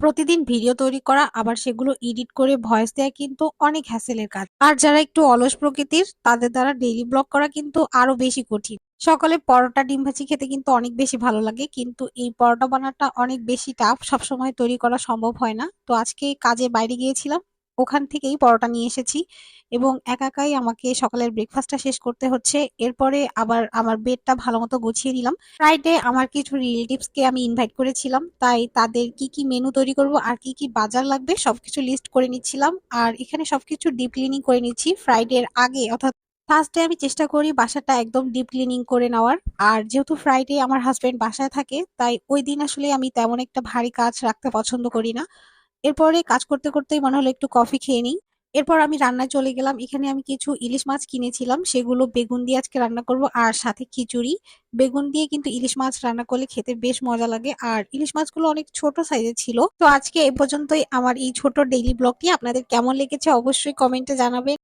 প্রতিদিন ভিডিও তৈরি করা আবার সেগুলো এডিট করে ভয়েস দেয়া কিন্তু অনেক হ্যাসেলের কাজ। আর যারা একটু অলস প্রকৃতির তাদের দ্বারা ডেইলি ব্লগ করা কিন্তু আরো বেশি কঠিন। সকালে পরোটা ডিম ভাজি খেতে কিন্তু অনেক বেশি ভালো লাগে, কিন্তু এই পরোটা বানাটা অনেক বেশি টাফ, সবসময় তৈরি করা সম্ভব হয় না। তো আজকে কাজে বাইরে গিয়েছিলাম, ওখান থেকেই পরোটা নিয়ে এসেছি এবং একা একাই আমাকে সকালের ব্রেকফাস্টটা শেষ করতে হচ্ছে। এরপরে আবার আমার বেডটা ভালো মতো গুছিয়ে নিলাম। ফ্রাইডে আমার কিছু রিলেটিভসকে আমি ইনভাইট করেছিলাম, তাই তাদের কি কি মেনু তৈরি করব আর কি কি বাজার লাগবে সবকিছু লিস্ট করে নিচ্ছিলাম। আর এখানে সবকিছু ডিপ ক্লিনিং করে নিচ্ছি ফ্রাইডের আগে, অর্থাৎ থার্সডে আমি চেষ্টা করি বাসাটা একদম ডিপ ক্লিনিং করে নেওয়ার। আর যেহেতু ফ্রাইডে আমার হাজবেন্ড বাসায় থাকে, তাই ওই দিন আসলে আমি তেমন একটা ভারী কাজ রাখতে পছন্দ করি না। এরপরে কাজ করতে করতেই মনে হলো একটু কফি খেয়ে নিই। এরপর আমি রান্নায় চলে গেলাম। এখানে আমি কিছু ইলিশ মাছ কিনেছিলাম, সেগুলো বেগুন দিয়ে আজকে রান্না করব আর সাথে খিচুড়ি। বেগুন দিয়ে কিন্তু ইলিশ মাছ রান্না করলে খেতে বেশ মজা লাগে, আর ইলিশ মাছগুলো অনেক ছোট সাইজের ছিল। তো আজকে এ পর্যন্তই আমার এই ছোট ডেইলি ব্লগটি। আপনাদের কেমন লেগেছে অবশ্যই কমেন্টে জানাবেন।